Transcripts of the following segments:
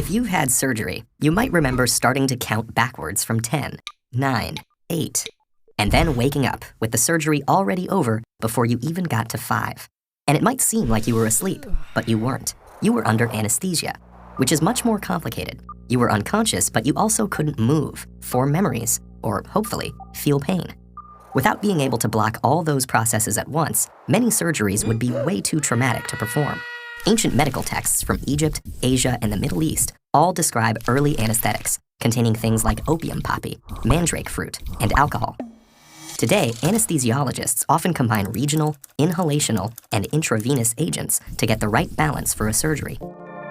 If you've had surgery, you might remember starting to count backwards from 10, 9, 8, and then waking up with the surgery already over before you even got to 5. And it might seem like you were asleep, but you weren't. You were under anesthesia, which is much more complicated. You were unconscious, but you also couldn't move, form memories, or hopefully, feel pain. Without being able to block all those processes at once, many surgeries would be way too traumatic to perform. Ancient medical texts from Egypt, Asia, and the Middle East all describe early anesthetics, containing things like opium poppy, mandrake fruit, and alcohol. Today, anesthesiologists often combine regional, inhalational, and intravenous agents to get the right balance for a surgery.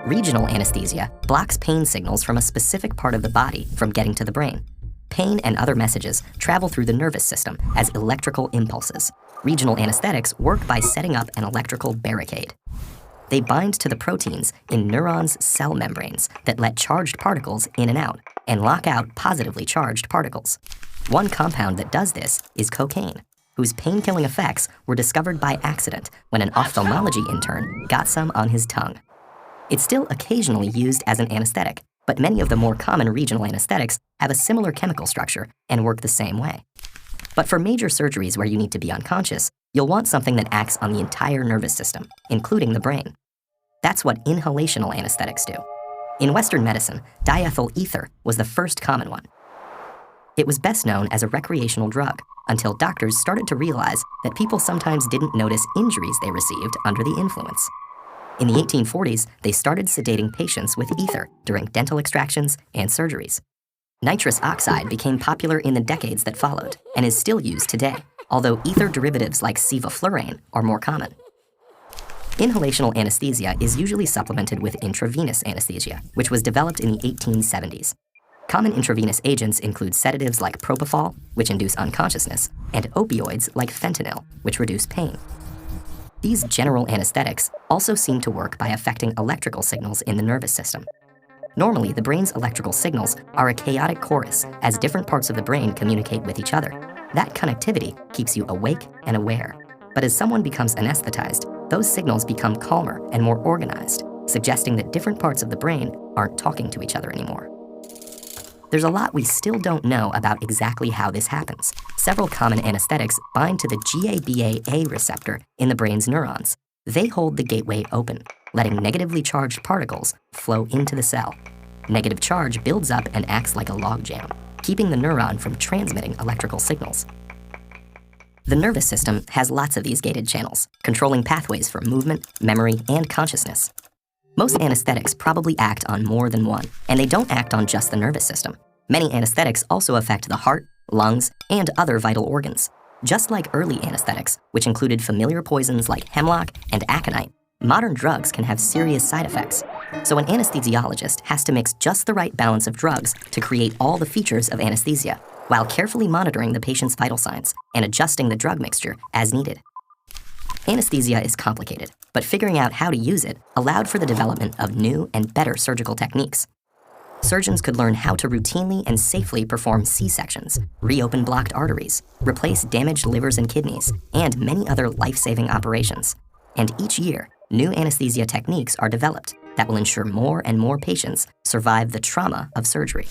Regional anesthesia blocks pain signals from a specific part of the body from getting to the brain. Pain and other messages travel through the nervous system as electrical impulses. Regional anesthetics work by setting up an electrical barricade. They bind to the proteins in neurons' cell membranes that let charged particles in and out and lock out positively charged particles. One compound that does this is cocaine, whose pain-killing effects were discovered by accident when an ophthalmology intern got some on his tongue. It's still occasionally used as an anesthetic, but many of the more common regional anesthetics have a similar chemical structure and work the same way. But for major surgeries where you need to be unconscious, you'll want something that acts on the entire nervous system, including the brain. That's what inhalational anesthetics do. In Western medicine, diethyl ether was the first common one. It was best known as a recreational drug until doctors started to realize that people sometimes didn't notice injuries they received under the influence. In the 1840s, they started sedating patients with ether during dental extractions and surgeries. Nitrous oxide became popular in the decades that followed and is still used today, although ether derivatives like sevoflurane are more common. Inhalational anesthesia is usually supplemented with intravenous anesthesia, which was developed in the 1870s. Common intravenous agents include sedatives like propofol, which induce unconsciousness, and opioids like fentanyl, which reduce pain. These general anesthetics also seem to work by affecting electrical signals in the nervous system. Normally, the brain's electrical signals are a chaotic chorus as different parts of the brain communicate with each other. That connectivity keeps you awake and aware. But as someone becomes anesthetized, those signals become calmer and more organized, suggesting that different parts of the brain aren't talking to each other anymore. There's a lot we still don't know about exactly how this happens. Several common anesthetics bind to the GABA-A receptor in the brain's neurons. They hold the gateway open, letting negatively charged particles flow into the cell. Negative charge builds up and acts like a logjam, keeping the neuron from transmitting electrical signals. The nervous system has lots of these gated channels, controlling pathways for movement, memory, and consciousness. Most anesthetics probably act on more than one, and they don't act on just the nervous system. Many anesthetics also affect the heart, lungs, and other vital organs. Just like early anesthetics, which included familiar poisons like hemlock and aconite, modern drugs can have serious side effects. So an anesthesiologist has to mix just the right balance of drugs to create all the features of anesthesia, while carefully monitoring the patient's vital signs and adjusting the drug mixture as needed. Anesthesia is complicated, but figuring out how to use it allowed for the development of new and better surgical techniques. Surgeons could learn how to routinely and safely perform C-sections, reopen blocked arteries, replace damaged livers and kidneys, and many other life-saving operations. And each year, new anesthesia techniques are developed that will ensure more and more patients survive the trauma of surgery.